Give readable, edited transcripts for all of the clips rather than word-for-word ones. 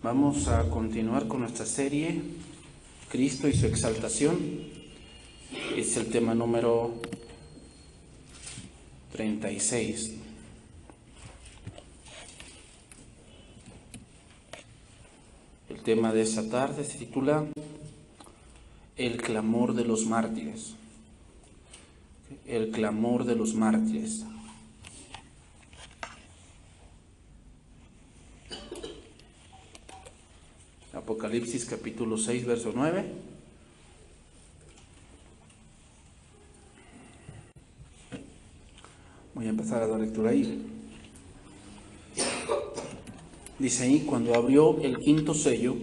Vamos a continuar con nuestra serie Cristo y su exaltación. Es el tema número 36. El tema de esta tarde se titula El clamor de los mártires. El clamor de los mártires. Apocalipsis capítulo 6, verso 9. Voy a empezar a dar lectura ahí. Dice ahí: cuando abrió el quinto sello,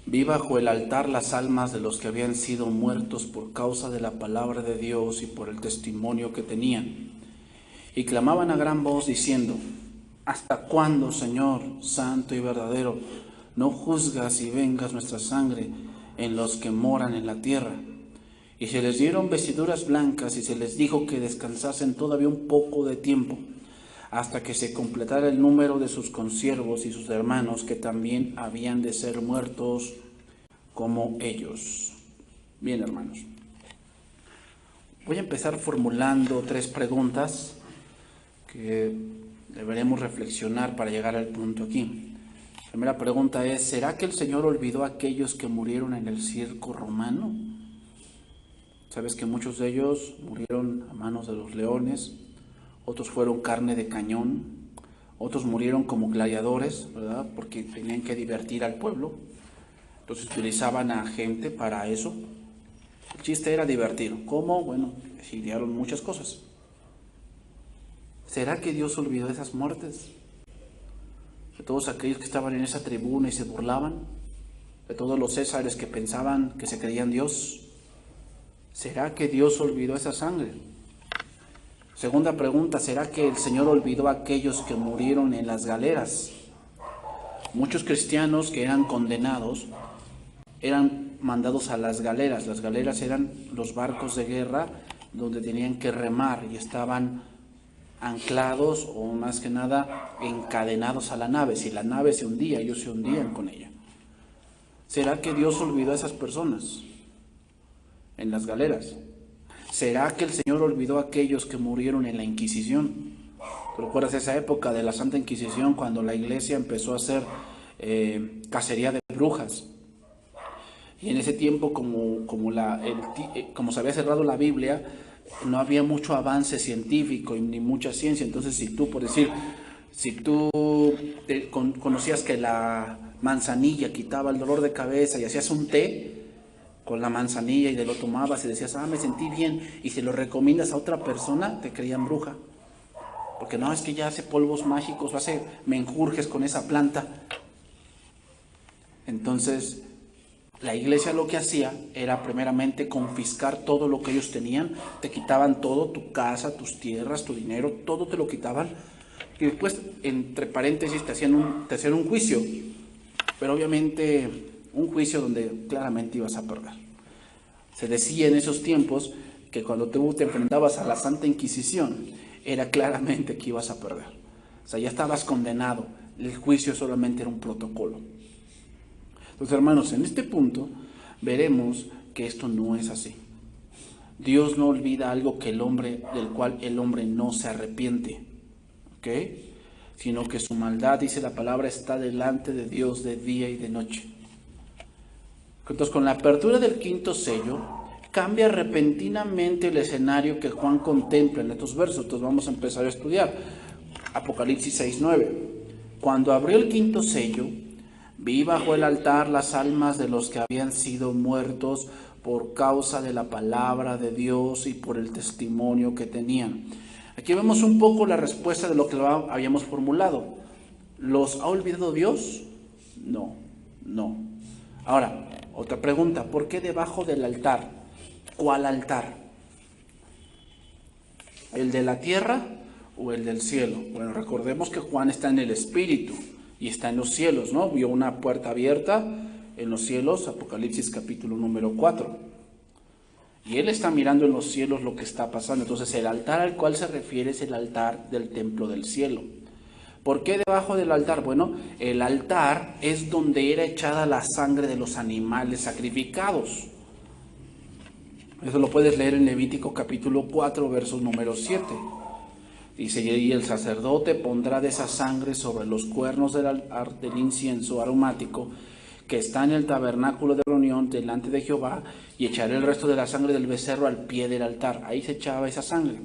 vi bajo el altar las almas de los que habían sido muertos por causa de la palabra de Dios y por el testimonio que tenían. Y clamaban a gran voz diciendo: ¿hasta cuándo, Señor, santo y verdadero, no juzgas y vengas nuestra sangre en los que moran en la tierra? Y se les dieron vestiduras blancas y se les dijo que descansasen todavía un poco de tiempo, hasta que se completara el número de sus consiervos y sus hermanos, que también habían de ser muertos como ellos. Bien, hermanos, voy a empezar formulando 3 preguntas que deberemos reflexionar para llegar al punto aquí. La primera pregunta es: ¿será que el Señor olvidó a aquellos que murieron en el circo romano? Sabes que muchos de ellos murieron a manos de los leones, otros fueron carne de cañón, otros murieron como gladiadores, ¿verdad? Porque tenían que divertir al pueblo. Entonces utilizaban a gente para eso. El chiste era divertir. ¿Cómo? Bueno, exiliaron muchas cosas. ¿Será que Dios olvidó esas muertes? De todos aquellos que estaban en esa tribuna y se burlaban, de todos los césares que pensaban que se creían Dios. ¿Será que Dios olvidó esa sangre? Segunda pregunta: ¿será que el Señor olvidó a aquellos que murieron en las galeras? Muchos cristianos que eran condenados eran mandados a las galeras. Las galeras eran los barcos de guerra donde tenían que remar y estaban anclados, o más que nada encadenados a la nave. Si la nave se hundía, ellos se hundían con ella. ¿Será que Dios olvidó a esas personas en las galeras? ¿Será que el Señor olvidó a aquellos que murieron en la Inquisición? ¿Te recuerdas esa época de la Santa Inquisición, cuando la iglesia empezó a hacer cacería de brujas? Y en ese tiempo, como se había cerrado la Biblia, no había mucho avance científico ni mucha ciencia. Entonces, si tú conocías que la manzanilla quitaba el dolor de cabeza y hacías un té con la manzanilla y te lo tomabas y decías: me sentí bien, y si lo recomiendas a otra persona, te creían bruja. Porque no, es que ya hace polvos mágicos, hace menjurjes con esa planta. Entonces, la iglesia lo que hacía era primeramente confiscar todo lo que ellos tenían. Te quitaban todo: tu casa, tus tierras, tu dinero, todo te lo quitaban. Y después, entre paréntesis, te hacían un juicio. Pero obviamente un juicio donde claramente ibas a perder. Se decía en esos tiempos que cuando tú te enfrentabas a la Santa Inquisición, era claramente que ibas a perder. O sea, ya estabas condenado. El juicio solamente era un protocolo. Entonces, hermanos, en este punto veremos que esto no es así. Dios no olvida algo del cual el hombre no se arrepiente, ¿ok? Sino que su maldad, dice la palabra, está delante de Dios de día y de noche. Entonces, con la apertura del quinto sello, cambia repentinamente el escenario que Juan contempla en estos versos. Entonces vamos a empezar a estudiar. Apocalipsis 6:9. Cuando abrió el quinto sello, vi bajo el altar las almas de los que habían sido muertos por causa de la palabra de Dios y por el testimonio que tenían. Aquí vemos un poco la respuesta de lo que habíamos formulado. ¿Los ha olvidado Dios? No. Ahora, otra pregunta: ¿por qué debajo del altar? ¿Cuál altar? ¿El de la tierra o el del cielo? Bueno, recordemos que Juan está en el Espíritu y está en los cielos, ¿no? Vio una puerta abierta en los cielos, Apocalipsis capítulo número 4. Y él está mirando en los cielos lo que está pasando. Entonces, el altar al cual se refiere es el altar del templo del cielo. ¿Por qué debajo del altar? Bueno, el altar es donde era echada la sangre de los animales sacrificados. Eso lo puedes leer en Levítico capítulo 4, versos número 7. Dice, y el sacerdote pondrá de esa sangre sobre los cuernos del incienso aromático que está en el tabernáculo de reunión delante de Jehová, y echaré el resto de la sangre del becerro al pie del altar. Ahí se echaba esa sangre.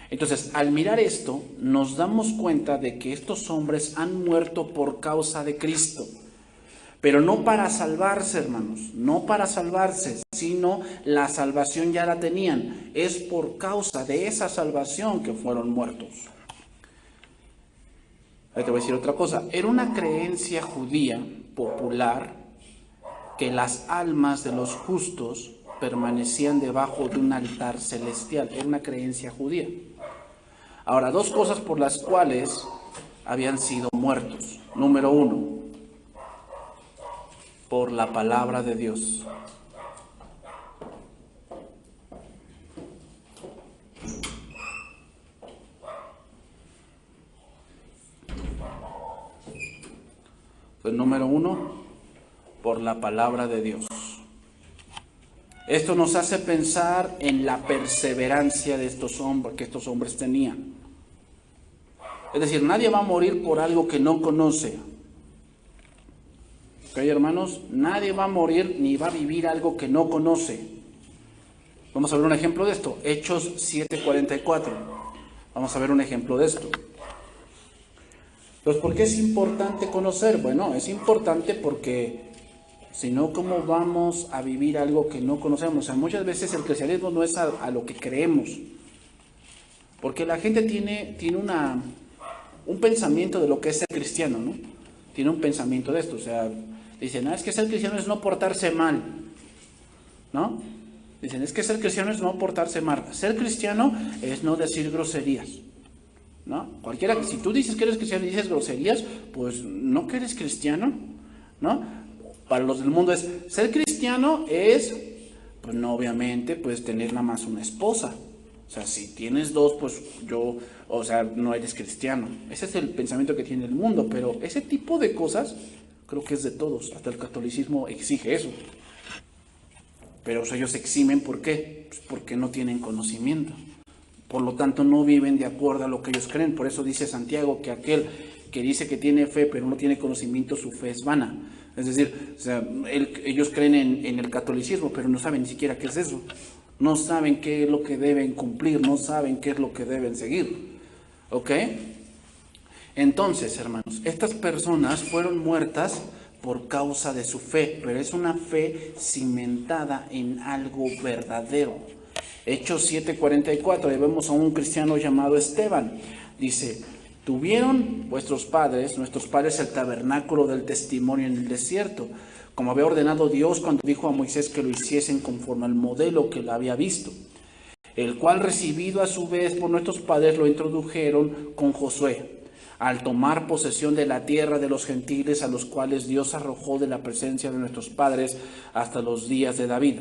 Entonces, al mirar esto, nos damos cuenta de que estos hombres han muerto por causa de Cristo. Pero no para salvarse, hermanos, no para salvarse, sino la salvación ya la tenían. Es por causa de esa salvación que fueron muertos. Ahí te voy a decir otra cosa. Era una creencia judía popular que las almas de los justos permanecían debajo de un altar celestial. Era una creencia judía. Ahora, dos cosas por las cuales habían sido muertos. Número uno, por la palabra de Dios. Entonces, número uno, por la palabra de Dios. Esto nos hace pensar en la perseverancia de estos hombres, que estos hombres tenían. Es decir, nadie va a morir por algo que no conoce. ¿Ok, hermanos? Nadie va a morir ni va a vivir algo que no conoce. Vamos a ver un ejemplo de esto. Hechos 7:44. Vamos a ver un ejemplo de esto. Entonces, ¿por qué es importante conocer? Bueno, es importante porque si no, ¿cómo vamos a vivir algo que no conocemos? O sea, muchas veces el cristianismo no es a lo que creemos. Porque la gente tiene un pensamiento de lo que es ser cristiano, ¿no? Tiene un pensamiento de esto. O sea, dicen, es que ser cristiano es no portarse mal, ¿no? Dicen, es que ser cristiano es no portarse mal. Ser cristiano es no decir groserías, ¿no? Cualquiera, si tú dices que eres cristiano y dices groserías, pues no que eres cristiano, ¿no? Para los del mundo ser cristiano es, pues no, obviamente, pues tener nada más una esposa. O sea, si tienes dos, pues no eres cristiano. Ese es el pensamiento que tiene el mundo, pero ese tipo de cosas creo que es de todos. Hasta el catolicismo exige eso. Pero ellos eximen, ¿por qué? Pues porque no tienen conocimiento. Por lo tanto, no viven de acuerdo a lo que ellos creen. Por eso dice Santiago que aquel que dice que tiene fe, pero no tiene conocimiento, su fe es vana. Es decir, ellos creen en el catolicismo, pero no saben ni siquiera qué es eso. No saben qué es lo que deben cumplir, no saben qué es lo que deben seguir. ¿Ok? Entonces, hermanos, estas personas fueron muertas por causa de su fe, pero es una fe cimentada en algo verdadero. Hechos 7:44, ahí vemos a un cristiano llamado Esteban. Dice, tuvieron nuestros padres, el tabernáculo del testimonio en el desierto, como había ordenado Dios cuando dijo a Moisés que lo hiciesen conforme al modelo que lo había visto, el cual recibido a su vez por nuestros padres lo introdujeron con Josué, al tomar posesión de la tierra de los gentiles a los cuales Dios arrojó de la presencia de nuestros padres hasta los días de David.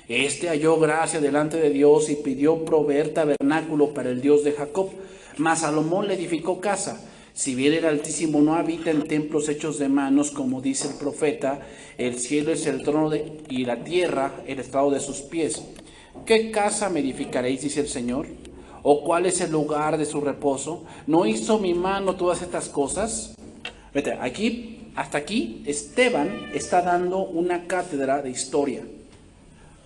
Este halló gracia delante de Dios y pidió proveer tabernáculo para el Dios de Jacob, mas Salomón le edificó casa. Si bien el Altísimo no habita en templos hechos de manos, como dice el profeta, el cielo es el trono y la tierra el estrado de sus pies. ¿Qué casa me edificaréis, dice el Señor? ¿O cuál es el lugar de su reposo? ¿No hizo mi mano todas estas cosas? Vete, hasta aquí, Esteban está dando una cátedra de historia.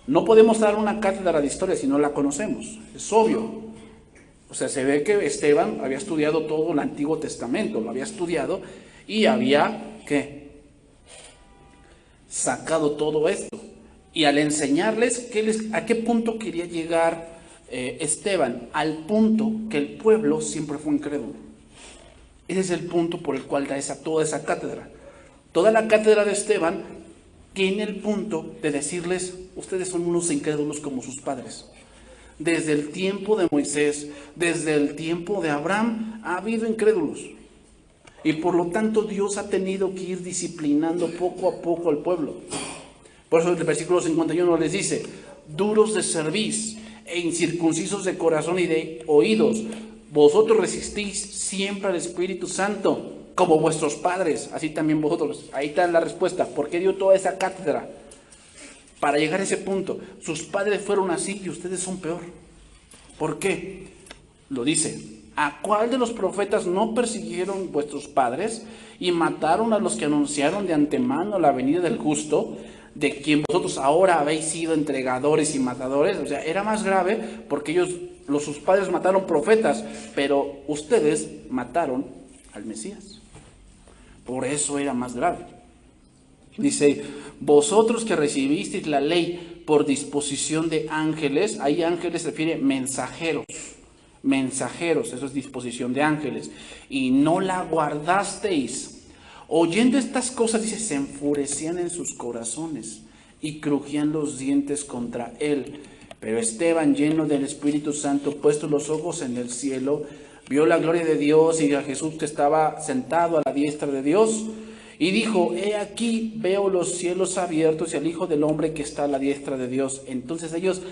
No podemos dar una cátedra de historia si no la conocemos, es obvio. O sea, se ve que Esteban había estudiado todo el Antiguo Testamento, lo había estudiado y había, sacado todo esto. Y al enseñarles, ¿a qué punto quería llegar Esteban? Al punto que el pueblo siempre fue incrédulo. Ese es el punto por el cual da toda esa cátedra. Toda la cátedra de Esteban tiene el punto de decirles, ustedes son unos incrédulos como sus padres. Desde el tiempo de Moisés, desde el tiempo de Abraham, ha habido incrédulos. Y por lo tanto Dios ha tenido que ir disciplinando poco a poco al pueblo. Por eso el versículo 51 les dice, duros de cerviz e incircuncisos de corazón y de oídos, vosotros resistís siempre al Espíritu Santo, como vuestros padres, así también vosotros. Ahí está la respuesta. ¿Por qué dio toda esa cátedra? Para llegar a ese punto. Sus padres fueron así y ustedes son peor. ¿Por qué? Lo dice. ¿A cuál de los profetas no persiguieron vuestros padres y mataron a los que anunciaron de antemano la venida del justo, de quien vosotros ahora habéis sido entregadores y matadores? O sea, era más grave porque sus padres mataron profetas, pero ustedes mataron al Mesías. Por eso era más grave. Dice, vosotros que recibisteis la ley por disposición de ángeles, ahí ángeles se refiere mensajeros, eso es disposición de ángeles, y no la guardasteis. Oyendo estas cosas, dice, se enfurecían en sus corazones y crujían los dientes contra él. Pero Esteban, lleno del Espíritu Santo, puestos los ojos en el cielo, vio la gloria de Dios y a Jesús que estaba sentado a la diestra de Dios, y dijo, he aquí veo los cielos abiertos y al Hijo del Hombre que está a la diestra de Dios. Entonces ellos,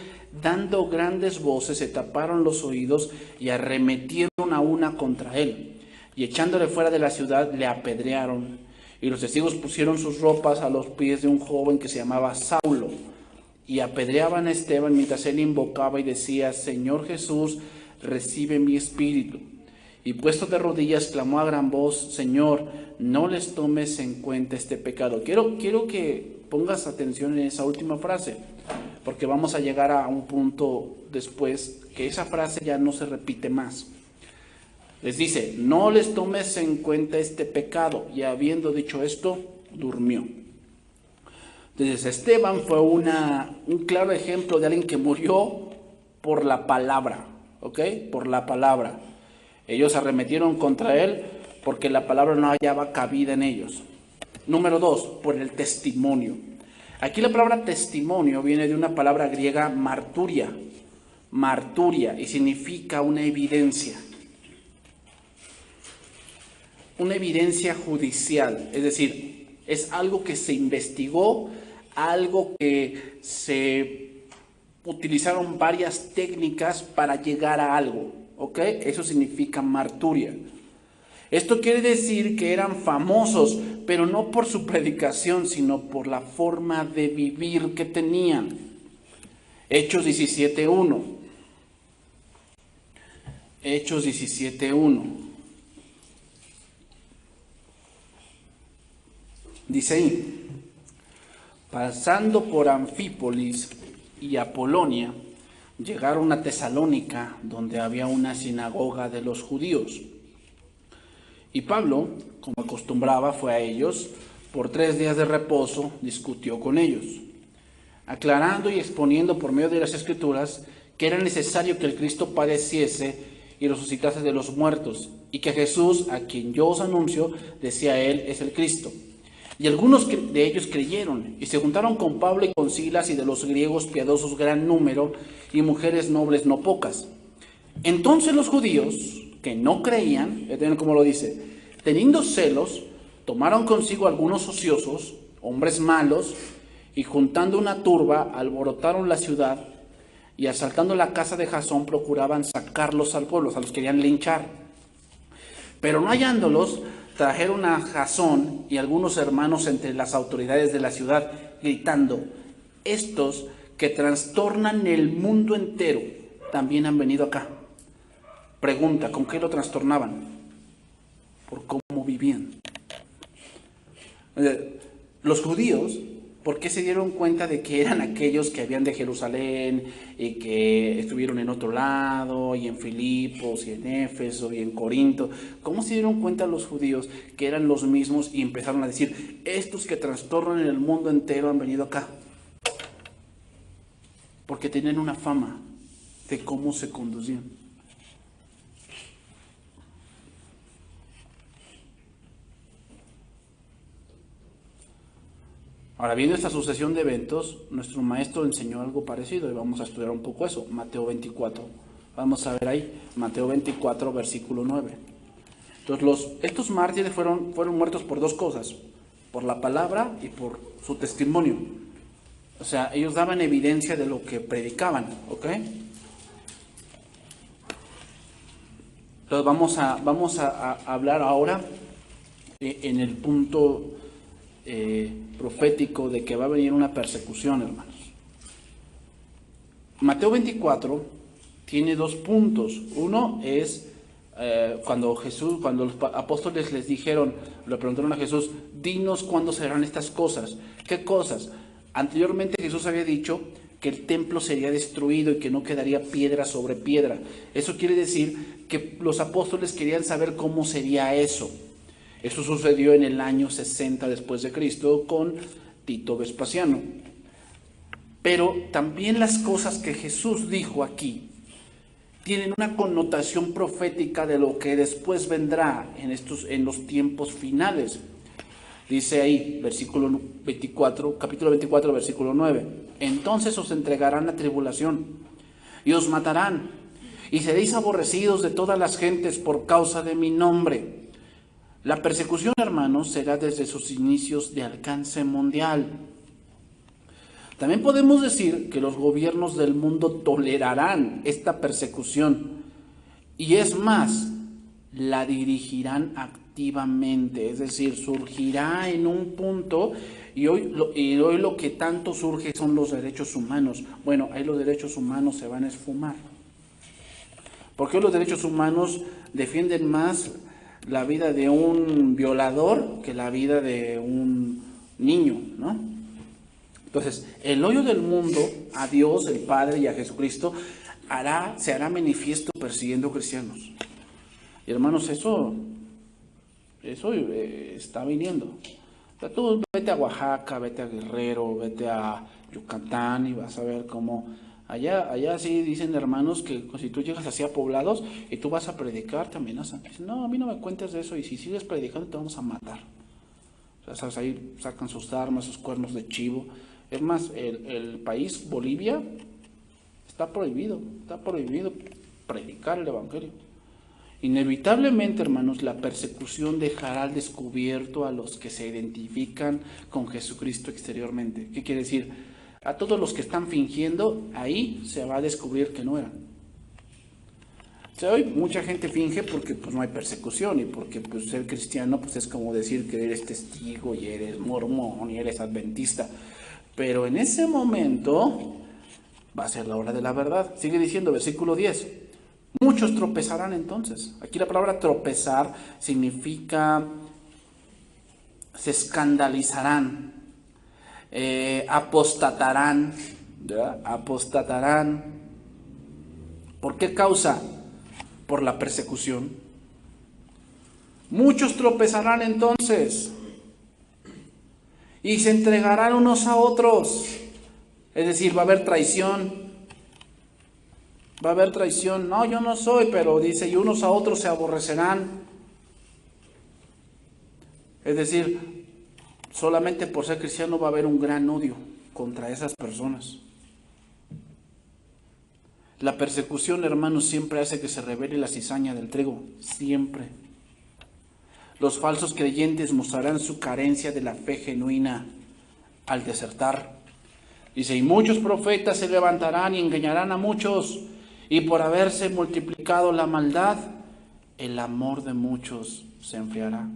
dando grandes voces, se taparon los oídos y arremetieron a una contra él. Y echándole fuera de la ciudad, le apedrearon. Y los testigos pusieron sus ropas a los pies de un joven que se llamaba Saulo. Y apedreaban a Esteban mientras él invocaba y decía, Señor Jesús, recibe mi espíritu. Y puesto de rodillas, clamó a gran voz, Señor, no les tomes en cuenta este pecado. Quiero que pongas atención en esa última frase, porque vamos a llegar a un punto después que esa frase ya no se repite más. Les dice, no les tomes en cuenta este pecado. Y habiendo dicho esto, durmió. Entonces, Esteban fue un claro ejemplo de alguien que murió por la palabra, ¿ok? Por la palabra. Ellos arremetieron contra él porque la palabra no hallaba cabida en ellos. Número 2, por el testimonio. Aquí la palabra testimonio viene de una palabra griega marturia, y significa una evidencia judicial, es decir, es algo que se investigó, algo que se utilizaron varias técnicas para llegar a algo. ¿Ok? Eso significa marturia. Esto quiere decir que eran famosos, pero no por su predicación, sino por la forma de vivir que tenían. Hechos 17:1. Hechos 17:1. Dice ahí, pasando por Anfípolis y Apolonia, llegaron a Tesalónica, donde había una sinagoga de los judíos. Y Pablo, como acostumbraba, fue a ellos. Por 3 días de reposo discutió con ellos, aclarando y exponiendo por medio de las Escrituras que era necesario que el Cristo padeciese y resucitase de los muertos, y que Jesús, a quien yo os anuncio, decía él, es el Cristo. Y algunos de ellos creyeron, y se juntaron con Pablo y con Silas, y de los griegos piadosos gran número, y mujeres nobles no pocas. Entonces los judíos, que no creían, ¿ven cómo lo dice? Teniendo celos, tomaron consigo algunos ociosos, hombres malos, y juntando una turba, alborotaron la ciudad, y asaltando la casa de Jasón, procuraban sacarlos al pueblo, o sea, los querían linchar. Pero no hallándolos, trajeron a Jasón y algunos hermanos entre las autoridades de la ciudad, gritando, estos que trastornan el mundo entero, también han venido acá. Pregunta, ¿con qué lo trastornaban? Por cómo vivían. Los judíos, ¿por qué se dieron cuenta de que eran aquellos que habían de Jerusalén y que estuvieron en otro lado, y en Filipos, y en Éfeso, y en Corinto? ¿Cómo se dieron cuenta los judíos que eran los mismos y empezaron a decir, estos que trastornan el mundo entero han venido acá? Porque tenían una fama de cómo se conducían. Ahora, viendo esta sucesión de eventos, nuestro maestro enseñó algo parecido y vamos a estudiar un poco eso. Mateo 24. Vamos a ver ahí, Mateo 24, versículo 9. Entonces, estos mártires fueron muertos por 2 cosas, por la palabra y por su testimonio. O sea, ellos daban evidencia de lo que predicaban, ¿ok? Entonces vamos a hablar ahora en el punto profético de que va a venir una persecución, hermanos. Mateo 24 tiene dos puntos. Uno es cuando los apóstoles le preguntaron a Jesús, dinos cuándo serán estas cosas. ¿Qué cosas? Anteriormente Jesús había dicho que el templo sería destruido y que no quedaría piedra sobre piedra. Eso quiere decir que los apóstoles querían saber cómo sería eso. Eso sucedió en el año 60 después de Cristo con Tito Vespasiano. Pero también las cosas que Jesús dijo aquí tienen una connotación profética de lo que después vendrá en los tiempos finales. Dice ahí, capítulo 24, versículo 9. Entonces os entregarán a tribulación y os matarán, y seréis aborrecidos de todas las gentes por causa de mi nombre. La persecución, hermanos, será desde sus inicios de alcance mundial. También podemos decir que los gobiernos del mundo tolerarán esta persecución y es más, la dirigirán activamente, es decir, surgirá en un punto y hoy lo que tanto surge son los derechos humanos. Bueno, ahí los derechos humanos se van a esfumar. Porque hoy los derechos humanos defienden más la vida de un violador que la vida de un niño, ¿no? Entonces, el odio del mundo a Dios, el Padre y a Jesucristo se hará manifiesto persiguiendo cristianos. Y hermanos, eso está viniendo. O sea, tú vete a Oaxaca, vete a Guerrero, vete a Yucatán y vas a ver cómo allá sí dicen, hermanos, que si tú llegas así a poblados y tú vas a predicar, te amenazan. Dicen, no, a mí no me cuentes de eso y si sigues predicando te vamos a matar. O sea, ¿sabes? Ahí sacan sus armas, sus cuernos de chivo. Es más, el país, Bolivia, está prohibido predicar el evangelio. Inevitablemente, hermanos, la persecución dejará al descubierto a los que se identifican con Jesucristo exteriormente. ¿Qué quiere decir? A todos los que están fingiendo, ahí se va a descubrir que no eran. O sea, hoy mucha gente finge porque pues no hay persecución y porque pues ser cristiano pues es como decir que eres testigo y eres mormón y eres adventista. Pero en ese momento va a ser la hora de la verdad. Sigue diciendo, versículo 10. Muchos tropezarán entonces. Aquí la palabra tropezar significa se escandalizarán, apostatarán, ¿verdad? Apostatarán. ¿Por qué causa? Por la persecución. Muchos tropezarán entonces y se entregarán unos a otros. Es decir, va a haber traición. Va a haber traición. No, yo no soy, pero dice, y unos a otros se aborrecerán. Es decir, solamente por ser cristiano va a haber un gran odio contra esas personas. La persecución, hermanos, siempre hace que se revele la cizaña del trigo. Siempre. Los falsos creyentes mostrarán su carencia de la fe genuina al desertar. Dice, y muchos profetas se levantarán y engañarán a muchos, y por haberse multiplicado la maldad, el amor de muchos se enfriará.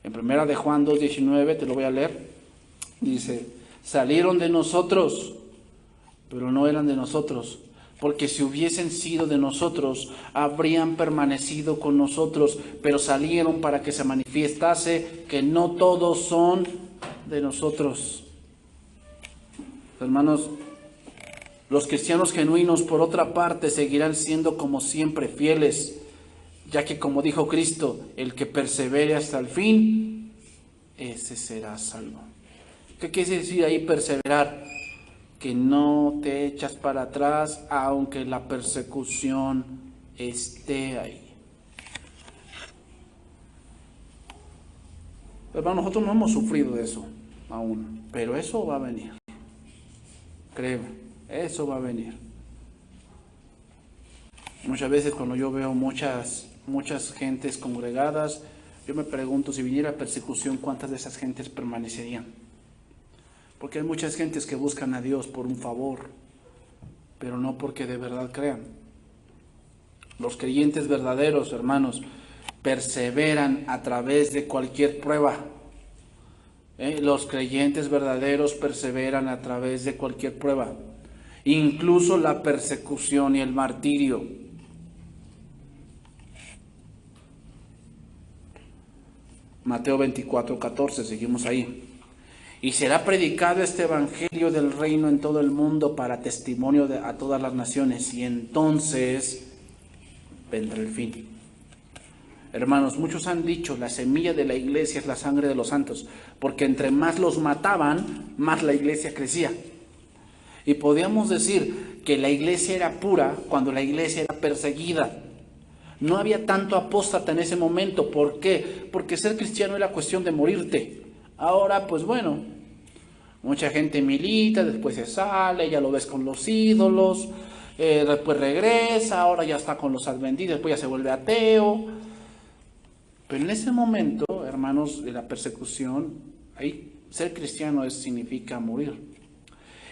En primera de Juan 2:19, te lo voy a leer, dice, salieron de nosotros, pero no eran de nosotros, porque si hubiesen sido de nosotros, habrían permanecido con nosotros, pero salieron para que se manifestase que no todos son de nosotros. Hermanos, los cristianos genuinos, por otra parte, seguirán siendo como siempre fieles, ya que como dijo Cristo, el que persevere hasta el fin, ese será salvo. ¿Qué quiere decir ahí perseverar? Que no te echas para atrás aunque la persecución esté ahí. Hermano, nosotros no hemos sufrido eso aún, pero eso va a venir. Créeme, eso va a venir. Muchas veces cuando yo veo muchas gentes congregadas, yo me pregunto si viniera persecución, ¿cuántas de esas gentes permanecerían? Porque hay muchas gentes que buscan a Dios por un favor, pero no porque de verdad crean. Los creyentes verdaderos, hermanos, perseveran a través de cualquier prueba. Los creyentes verdaderos perseveran a través de cualquier prueba, incluso la persecución y el martirio. Mateo 24:14, seguimos ahí. Y será predicado este evangelio del reino en todo el mundo para testimonio a todas las naciones, y entonces vendrá el fin. Hermanos, muchos han dicho, la semilla de la iglesia es la sangre de los santos, porque entre más los mataban, más la iglesia crecía. Y podíamos decir que la iglesia era pura cuando la iglesia era perseguida. No había tanto apóstata en ese momento. ¿Por qué? Porque ser cristiano era cuestión de morirte. Ahora, pues bueno, mucha gente milita, después se sale, ya lo ves con los ídolos, después regresa, ahora ya está con los adventistas, después ya se vuelve ateo. Pero en ese momento, hermanos, de la persecución, ahí ser cristiano significa morir.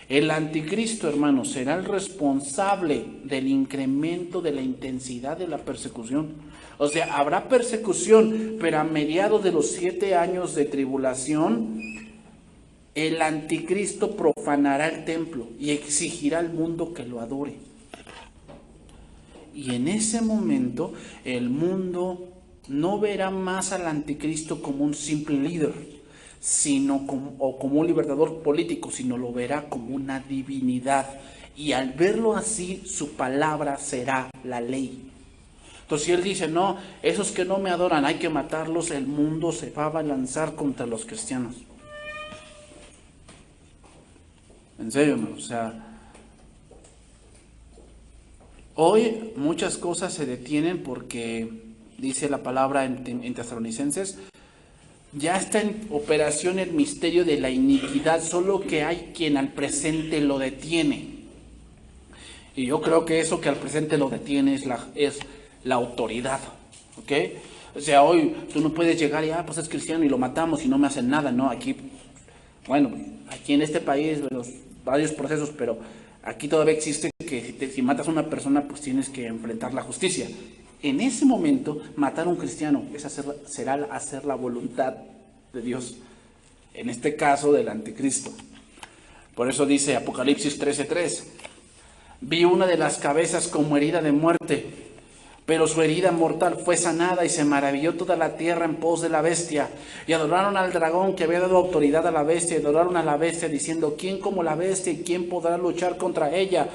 El anticristo, hermanos, será el responsable del incremento de la intensidad de la persecución. O sea, habrá persecución, pero a mediados de los 7 años de tribulación, el anticristo profanará el templo y exigirá al mundo que lo adore. Y en ese momento, el mundo no verá más al anticristo como un simple líder, sino como un libertador político, sino lo verá como una divinidad. Y al verlo así, su palabra será la ley. Entonces, si él dice, no, esos que no me adoran hay que matarlos, el mundo se va a abalanzar contra los cristianos. En serio, ¿no? O sea, hoy muchas cosas se detienen porque, dice la palabra en Tesalonicenses, ya está en operación el misterio de la iniquidad, solo que hay quien al presente lo detiene. Y yo creo que eso que al presente lo detiene es la autoridad, ¿ok? O sea, hoy tú no puedes llegar y, pues es cristiano y lo matamos y no me hacen nada, ¿no? Aquí, bueno, aquí en este país, varios procesos, pero aquí todavía existe que si matas a una persona, pues tienes que enfrentar la justicia. En ese momento, matar a un cristiano será hacer la voluntad de Dios, en este caso del anticristo. Por eso dice Apocalipsis 13:3, vi una de las cabezas como herida de muerte, pero su herida mortal fue sanada y se maravilló toda la tierra en pos de la bestia. Y adoraron al dragón que había dado autoridad a la bestia, y adoraron a la bestia diciendo, ¿quién como la bestia y quién podrá luchar contra ella?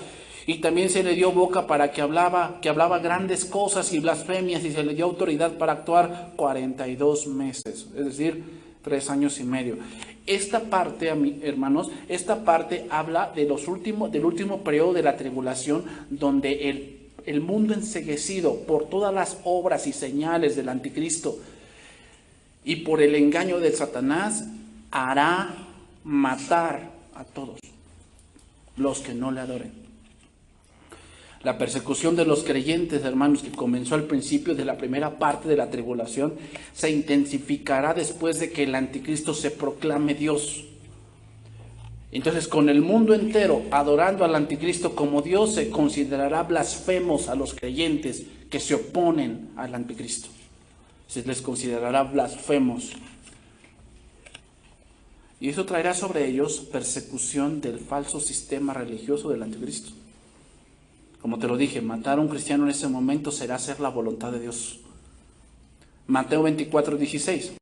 Y también se le dio boca para que hablaba grandes cosas y blasfemias, y se le dio autoridad para actuar 42 meses, es decir, 3 años y medio. Esta parte, hermanos, esta parte habla del último periodo de la tribulación, donde el mundo enceguecido por todas las obras y señales del anticristo y por el engaño de Satanás hará matar a todos los que no le adoren. La persecución de los creyentes, hermanos, que comenzó al principio de la primera parte de la tribulación, se intensificará después de que el anticristo se proclame Dios. Entonces, con el mundo entero adorando al anticristo como Dios, se considerará blasfemos a los creyentes que se oponen al anticristo. Se les considerará blasfemos. Y eso traerá sobre ellos persecución del falso sistema religioso del anticristo. Como te lo dije, matar a un cristiano en ese momento será hacer la voluntad de Dios. Mateo 24:16.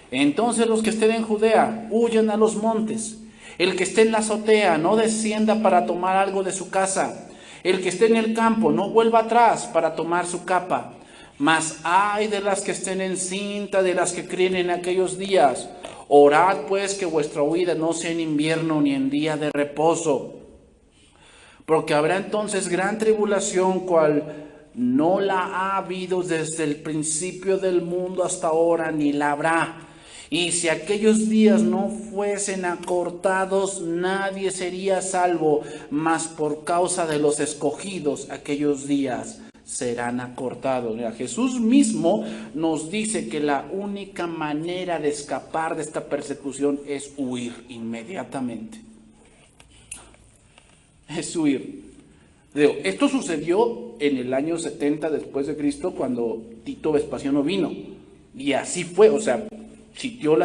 Entonces los que estén en Judea huyan a los montes. El que esté en la azotea no descienda para tomar algo de su casa. El que esté en el campo no vuelva atrás para tomar su capa. Mas ay de las que estén en cinta, de las que críen en aquellos días. Orad pues que vuestra huida no sea en invierno ni en día de reposo. Porque habrá entonces gran tribulación, cual no la ha habido desde el principio del mundo hasta ahora, ni la habrá. Y si aquellos días no fuesen acortados, nadie sería salvo, mas por causa de los escogidos, aquellos días serán acortados. Mira, Jesús mismo nos dice que la única manera de escapar de esta persecución es huir inmediatamente. Es huir. Digo, esto sucedió en el año 70 después de Cristo, cuando Tito Vespasiano vino. Y así fue, o sea, sitió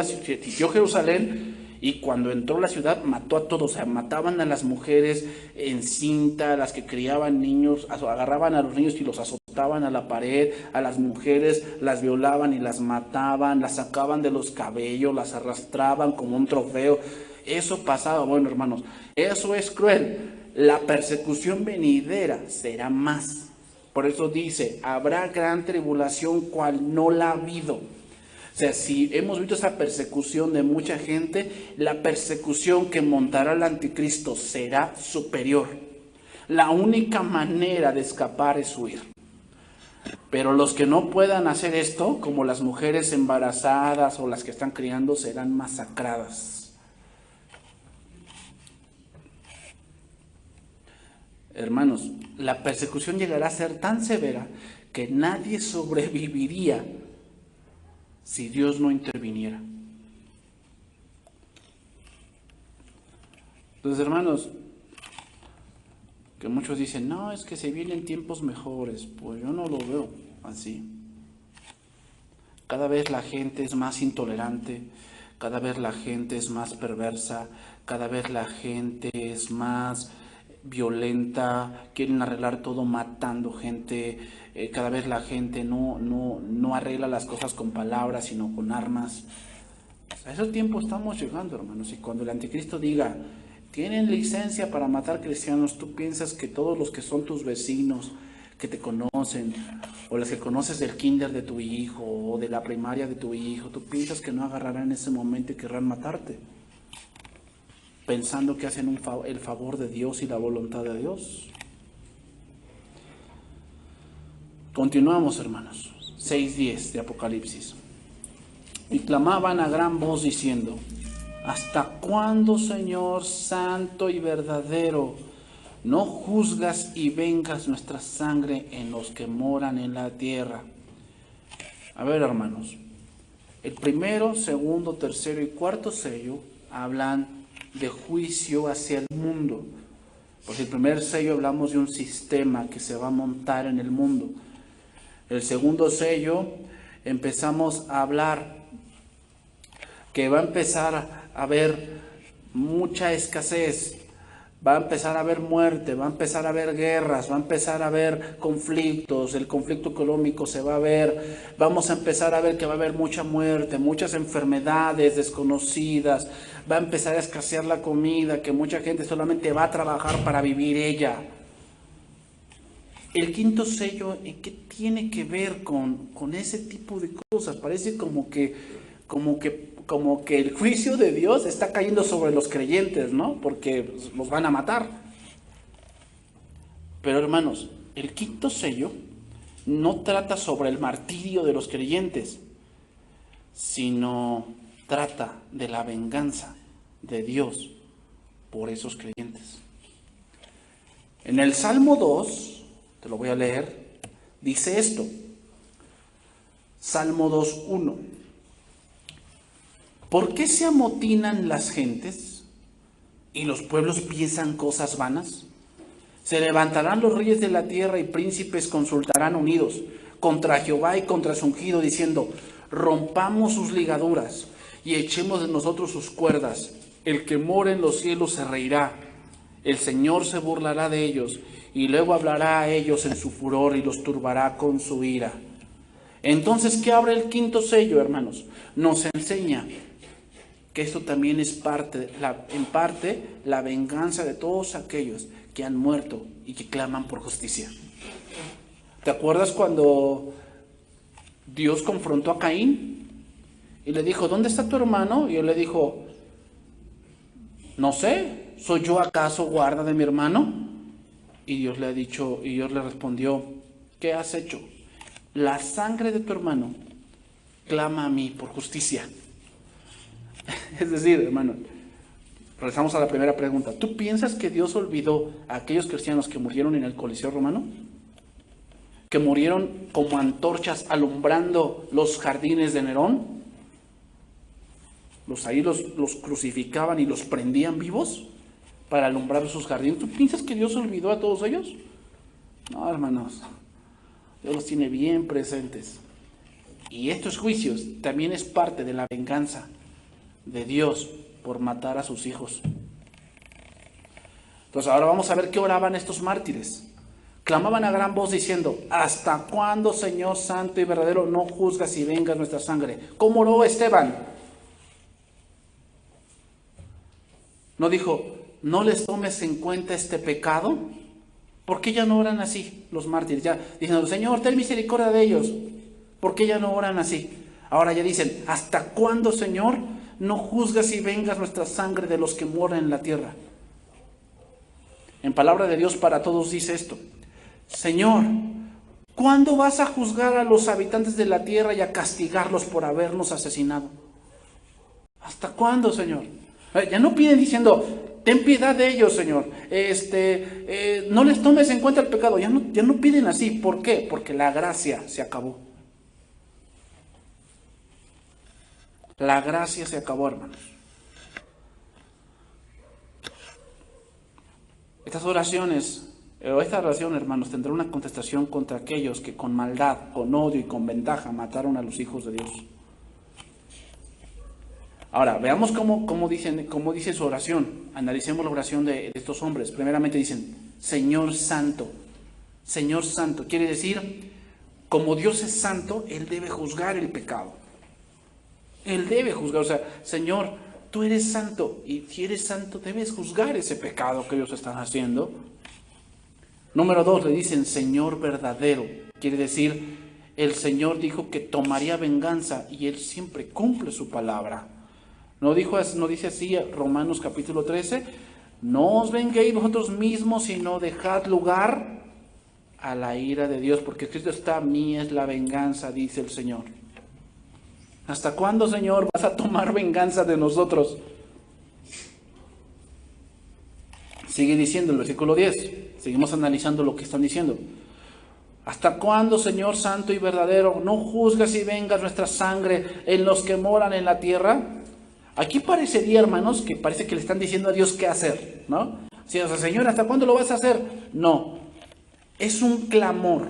Jerusalén, y cuando entró a la ciudad mató a todos, o sea, mataban a las mujeres encinta, a las que criaban niños, agarraban a los niños y los azotaban a la pared, a las mujeres las violaban y las mataban, las sacaban de los cabellos, las arrastraban como un trofeo. Eso pasaba, bueno, hermanos, eso es cruel. La persecución venidera será más. Por eso dice, habrá gran tribulación cual no la ha habido. O sea, si hemos visto esa persecución de mucha gente, la persecución que montará el anticristo será superior. La única manera de escapar es huir. Pero los que no puedan hacer esto, como las mujeres embarazadas o las que están criando, serán masacradas. Hermanos, la persecución llegará a ser tan severa que nadie sobreviviría si Dios no interviniera. Entonces, hermanos, que muchos dicen, no, es que se vienen tiempos mejores. Pues yo no lo veo así. Cada vez la gente es más intolerante, cada vez la gente es más perversa, cada vez la gente es más violenta, quieren arreglar todo matando gente, cada vez la gente no arregla las cosas con palabras, sino con armas. A ese tiempo estamos llegando, hermanos, y cuando el anticristo diga, tienen licencia para matar cristianos, tú piensas que todos los que son tus vecinos, que te conocen, o los que conoces del kinder de tu hijo, o de la primaria de tu hijo, tú piensas que no agarrarán en ese momento y querrán matarte, pensando que hacen el favor de Dios y la voluntad de Dios. Continuamos, hermanos. 6:10 de Apocalipsis. Y clamaban a gran voz diciendo, ¿hasta cuándo, Señor santo y verdadero, no juzgas y vengas nuestra sangre en los que moran en la tierra? A ver, hermanos, el primero, segundo, tercero y cuarto sello hablan de juicio hacia el mundo. Porque el primer sello hablamos de un sistema que se va a montar en el mundo. El segundo sello empezamos a hablar que va a empezar a haber mucha escasez, va a empezar a haber muerte, va a empezar a haber guerras, va a empezar a haber conflictos, el conflicto económico se va a ver, vamos a empezar a ver que va a haber mucha muerte, muchas enfermedades desconocidas, va a empezar a escasear la comida, que mucha gente solamente va a trabajar para vivir ella. El quinto sello, ¿qué tiene que ver con ese tipo de cosas? Parece como que el juicio de Dios está cayendo sobre los creyentes, ¿no? Porque los van a matar. Pero, hermanos, el quinto sello no trata sobre el martirio de los creyentes, sino trata de la venganza de Dios por esos creyentes. En el Salmo 2, te lo voy a leer, dice esto. Salmo 2:1. ¿Por qué se amotinan las gentes y los pueblos piensan cosas vanas? Se levantarán los reyes de la tierra y príncipes consultarán unidos contra Jehová y contra su ungido, diciendo, rompamos sus ligaduras y echemos de nosotros sus cuerdas. El que mora en los cielos se reirá. El Señor se burlará de ellos y luego hablará a ellos en su furor y los turbará con su ira. Entonces, ¿qué abre el quinto sello, hermanos? Nos enseña que esto también es en parte la venganza de todos aquellos que han muerto y que claman por justicia. ¿Te acuerdas cuando Dios confrontó a Caín y le dijo, ¿dónde está tu hermano? Y él le dijo, no sé, ¿soy yo acaso guarda de mi hermano? Y Dios le respondió, ¿qué has hecho? La sangre de tu hermano clama a mí por justicia. Es decir, hermano, regresamos a la primera pregunta. ¿Tú piensas que Dios olvidó a aquellos cristianos que murieron en el Coliseo Romano? ¿Que murieron como antorchas alumbrando los jardines de Nerón? Los crucificaban y los prendían vivos para alumbrar sus jardines. ¿Tú piensas que Dios olvidó a todos ellos? No, hermanos, Dios los tiene bien presentes. Y estos juicios también es parte de la venganza de Dios por matar a sus hijos. Entonces ahora vamos a ver qué oraban estos mártires. Clamaban a gran voz diciendo: ¿hasta cuándo, Señor santo y verdadero, no juzgas y vengas nuestra sangre? ¿Cómo oró Esteban? No dijo: no les tomes en cuenta este pecado. ¿Por qué ya no oran así los mártires? Ya diciendo: Señor, ten misericordia de ellos. ¿Por qué ya no oran así? Ahora ya dicen: ¿hasta cuándo, Señor, no juzgas y vengas nuestra sangre de los que moran en la tierra? En palabra de Dios para todos dice esto: Señor, ¿cuándo vas a juzgar a los habitantes de la tierra y a castigarlos por habernos asesinado? ¿Hasta cuándo, Señor? Ya no piden diciendo: ten piedad de ellos, Señor. No les tomes en cuenta el pecado. Ya no piden así. ¿Por qué? Porque la gracia se acabó. La gracia se acabó, hermanos. Estas oraciones, o esta oración, hermanos, tendrá una contestación contra aquellos que con maldad, con odio y con ventaja mataron a los hijos de Dios. Ahora, veamos cómo dice su oración. Analicemos la oración de estos hombres. Primeramente dicen: Señor Santo. Señor Santo quiere decir, como Dios es santo, Él debe juzgar el pecado. Él debe juzgar, o sea, Señor, tú eres santo, y si eres santo debes juzgar ese pecado que ellos están haciendo. Número 2, le dicen Señor verdadero. Quiere decir, el Señor dijo que tomaría venganza y Él siempre cumple su palabra. No dice así Romanos capítulo 13, no os venguéis vosotros mismos, sino dejad lugar a la ira de Dios, porque Cristo está: mía es la venganza, dice el Señor. ¿Hasta cuándo, Señor, vas a tomar venganza de nosotros? Sigue diciendo el versículo 10. Seguimos analizando lo que están diciendo. ¿Hasta cuándo, Señor santo y verdadero, no juzgas y vengas nuestra sangre en los que moran en la tierra? Aquí parecería, hermanos, que parece que le están diciendo a Dios qué hacer, ¿no? Si, o sea, Señor, ¿hasta cuándo lo vas a hacer? No. Es un clamor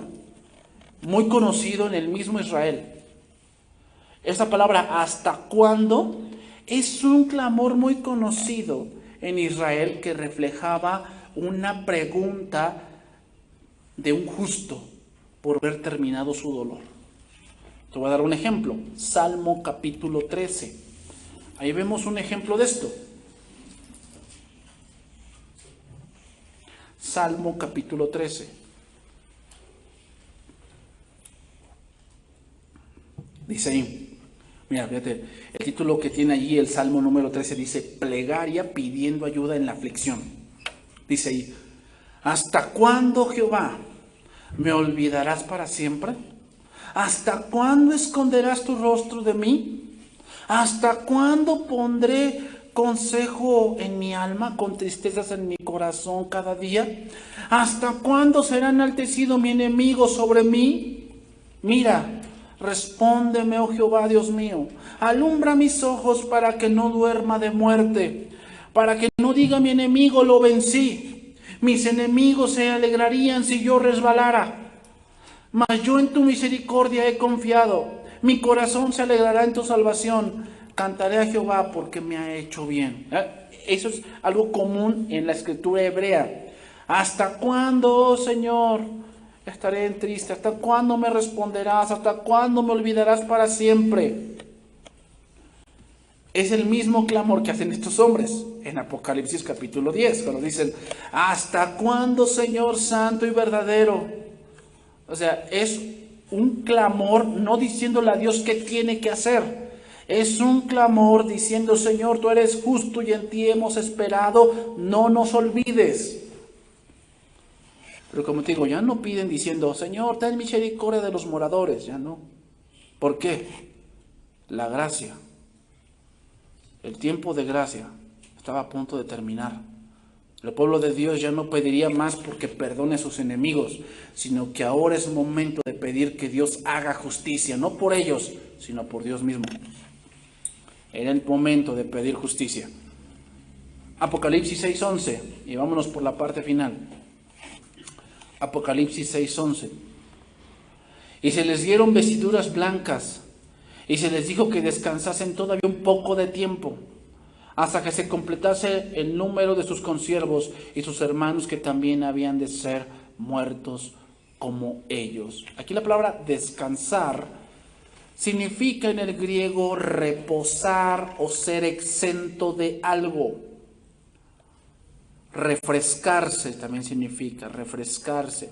muy conocido en el mismo Israel. Esa palabra ¿hasta cuándo? Es un clamor muy conocido en Israel que reflejaba una pregunta de un justo por haber terminado su dolor. Te voy a dar un ejemplo. Salmo capítulo 13. Ahí vemos un ejemplo de esto. Salmo capítulo 13. Dice ahí. Mira, fíjate, el título que tiene allí el Salmo número 13 dice: plegaria pidiendo ayuda en la aflicción. Dice ahí: ¿hasta cuándo, Jehová, me olvidarás para siempre? ¿Hasta cuándo esconderás tu rostro de mí? ¿Hasta cuándo pondré consejo en mi alma, con tristezas en mi corazón cada día? ¿Hasta cuándo será enaltecido mi enemigo sobre mí? Mira, respóndeme, oh Jehová, Dios mío. Alumbra mis ojos para que no duerma de muerte, para que no diga mi enemigo: lo vencí. Mis enemigos se alegrarían si yo resbalara. Mas yo en tu misericordia he confiado. Mi corazón se alegrará en tu salvación. Cantaré a Jehová porque me ha hecho bien. Eso es algo común en la escritura hebrea. ¿Hasta cuándo, oh Señor, estaré triste? ¿Hasta cuándo me responderás? ¿Hasta cuándo me olvidarás para siempre? Es el mismo clamor que hacen estos hombres en Apocalipsis capítulo 10, cuando dicen: ¿hasta cuándo, Señor santo y verdadero? O sea, es un clamor no diciéndole a Dios qué tiene que hacer. Es un clamor diciendo: Señor, tú eres justo y en ti hemos esperado, no nos olvides. Pero como te digo, ya no piden diciendo: Señor, ten misericordia de los moradores. Ya no. ¿Por qué? La gracia, el tiempo de gracia estaba a punto de terminar. El pueblo de Dios ya no pediría más porque perdone a sus enemigos, sino que ahora es momento de pedir que Dios haga justicia, no por ellos, sino por Dios mismo. Era el momento de pedir justicia. Apocalipsis 6:11, y vámonos por la parte final. Apocalipsis 6:11. Y se les dieron vestiduras blancas, y se les dijo que descansasen todavía un poco de tiempo, hasta que se completase el número de sus consiervos y sus hermanos que también habían de ser muertos como ellos. Aquí la palabra descansar significa en el griego reposar o ser exento de algo. Refrescarse también significa refrescarse.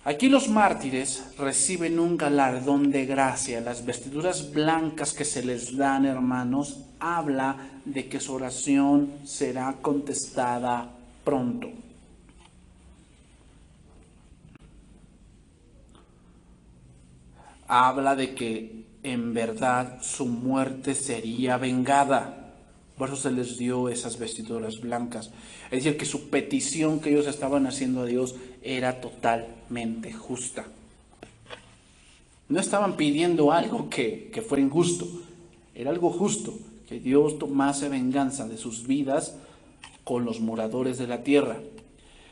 Aquí los mártires reciben un galardón de gracia. Las vestiduras blancas que se les dan, hermanos, habla de que su oración será contestada pronto. Habla de que en verdad su muerte sería vengada. Por eso se les dio esas vestiduras blancas. Es decir, que su petición que ellos estaban haciendo a Dios era totalmente justa. No estaban pidiendo algo que fuera injusto. Era algo justo, que Dios tomase venganza de sus vidas con los moradores de la tierra.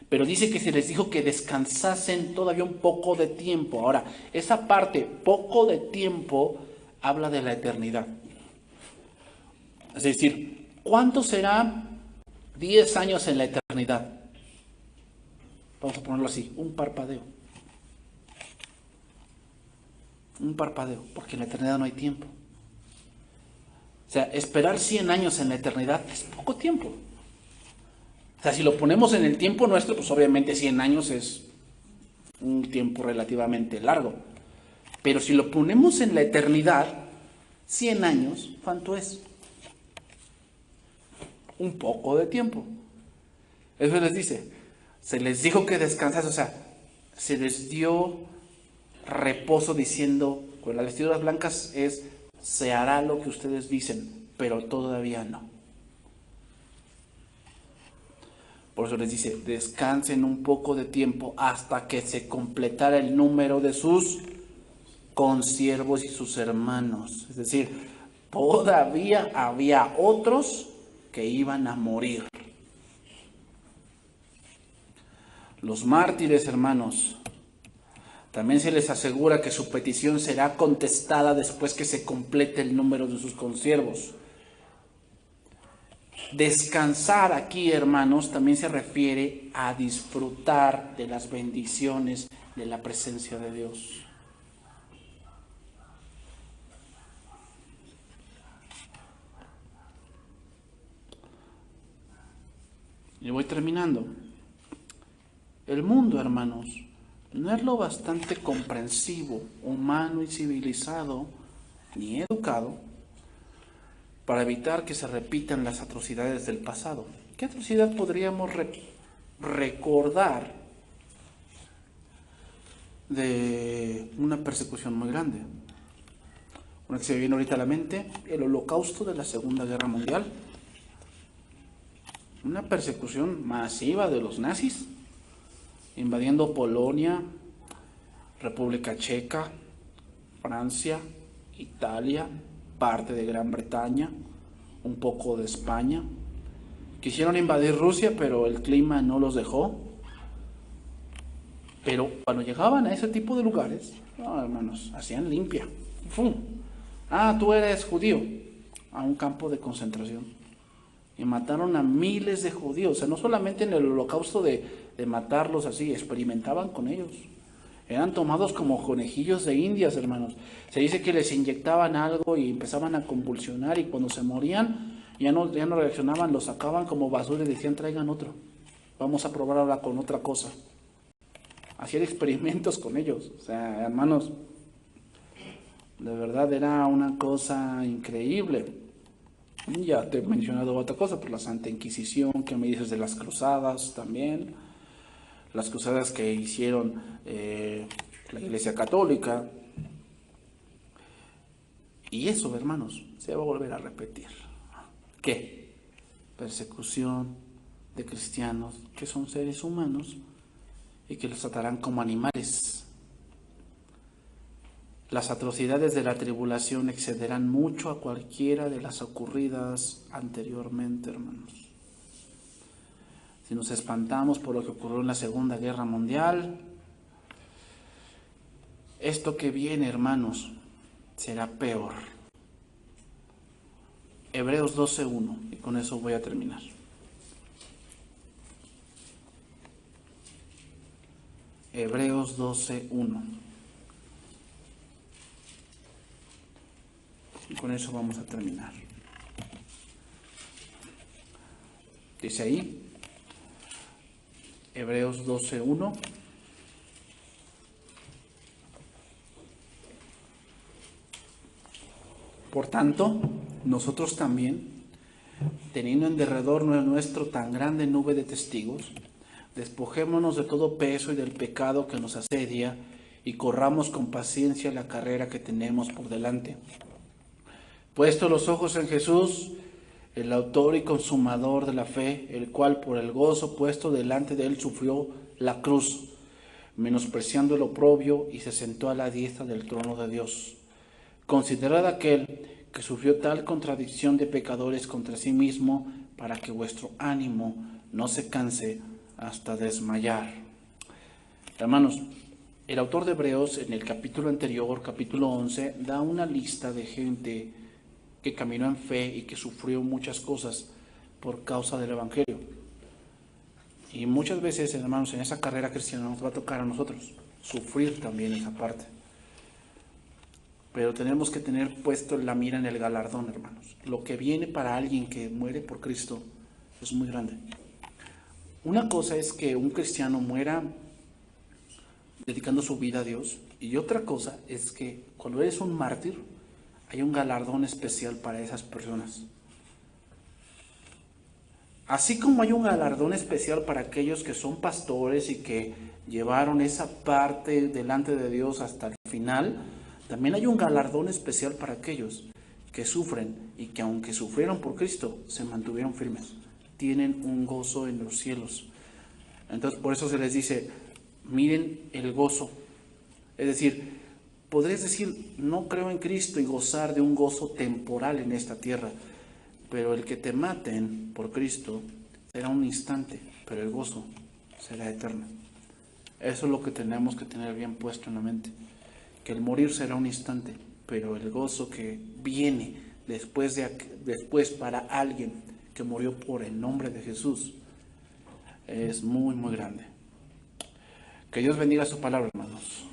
Pero dice que se les dijo que descansasen todavía un poco de tiempo. Ahora, esa parte, poco de tiempo, habla de la eternidad. Es decir, ¿cuánto será 10 años en la eternidad? Vamos a ponerlo así, un parpadeo. Un parpadeo, porque en la eternidad no hay tiempo. O sea, esperar 100 años en la eternidad es poco tiempo. O sea, si lo ponemos en el tiempo nuestro, pues obviamente 100 años es un tiempo relativamente largo. Pero si lo ponemos en la eternidad, 100 años, ¿cuánto es? Un poco de tiempo. Eso les dice, se les dijo que descansase, o sea, se les dio reposo diciendo, con las vestiduras blancas se hará lo que ustedes dicen, pero todavía no. Por eso les dice, descansen un poco de tiempo hasta que se completara el número de sus consiervos y sus hermanos. Es decir, todavía había otros que iban a morir. Los mártires, hermanos, también se les asegura que su petición será contestada después que se complete el número de sus consiervos. Descansar aquí, hermanos, también se refiere a disfrutar de las bendiciones de la presencia de Dios. Y voy terminando. El mundo, hermanos, no es lo bastante comprensivo, humano y civilizado, ni educado, para evitar que se repitan las atrocidades del pasado. ¿Qué atrocidad podríamos recordar de una persecución muy grande? Una que se me viene ahorita a la mente, el Holocausto de la Segunda Guerra Mundial. Una persecución masiva de los nazis, invadiendo Polonia, República Checa, Francia, Italia, parte de Gran Bretaña, un poco de España. Quisieron invadir Rusia, pero el clima no los dejó. Pero cuando llegaban a ese tipo de lugares, no, hermanos, hacían limpia. ¡Fum! Ah, tú eres judío. A un campo de concentración. Y mataron a miles de judíos. O sea, no solamente en el holocausto de matarlos así, experimentaban con ellos. Eran tomados como conejillos de indias, hermanos. Se dice que les inyectaban algo y empezaban a convulsionar, y cuando se morían ya no reaccionaban, los sacaban como basura y decían, traigan otro. Vamos a probar ahora con otra cosa. Hacían experimentos con ellos. O sea, hermanos, de verdad era una cosa increíble. Ya te he mencionado otra cosa, por la Santa Inquisición, que me dices de las cruzadas también. Las cruzadas que hicieron la Iglesia Católica. Y eso, hermanos, se va a volver a repetir. ¿Qué? Persecución de cristianos que son seres humanos y que los tratarán como animales. Las atrocidades de la tribulación excederán mucho a cualquiera de las ocurridas anteriormente, hermanos. Si nos espantamos por lo que ocurrió en la Segunda Guerra Mundial, esto que viene, hermanos, será peor. Hebreos 12:1, y con eso voy a terminar. Hebreos 12:1. Y con eso vamos a terminar. Dice ahí, Hebreos 12:1. Por tanto, nosotros también, teniendo en derredor nuestro tan grande nube de testigos, despojémonos de todo peso y del pecado que nos asedia, y corramos con paciencia la carrera que tenemos por delante. Puesto los ojos en Jesús, el autor y consumador de la fe, el cual por el gozo puesto delante de él sufrió la cruz, menospreciando el oprobio, y se sentó a la diestra del trono de Dios. Considerad aquel que sufrió tal contradicción de pecadores contra sí mismo, para que vuestro ánimo no se canse hasta desmayar. Hermanos, el autor de Hebreos en el capítulo anterior, capítulo 11, da una lista de gente que caminó en fe y que sufrió muchas cosas por causa del Evangelio. Y muchas veces, hermanos, en esa carrera cristiana nos va a tocar a nosotros sufrir también esa parte. Pero tenemos que tener puesto la mira en el galardón, hermanos. Lo que viene para alguien que muere por Cristo es muy grande. Una cosa es que un cristiano muera dedicando su vida a Dios, y otra cosa es que cuando eres un mártir, hay un galardón especial para esas personas. Así como hay un galardón especial para aquellos que son pastores y que llevaron esa parte delante de Dios hasta el final, también hay un galardón especial para aquellos que sufren y que aunque sufrieron por Cristo, se mantuvieron firmes. Tienen un gozo en los cielos. Entonces por eso se les dice, miren el gozo. Es decir, podrías decir, no creo en Cristo y gozar de un gozo temporal en esta tierra, pero el que te maten por Cristo será un instante, pero el gozo será eterno. Eso es lo que tenemos que tener bien puesto en la mente, que el morir será un instante, pero el gozo que viene después para alguien que murió por el nombre de Jesús es muy, muy grande. Que Dios bendiga su palabra, hermanos.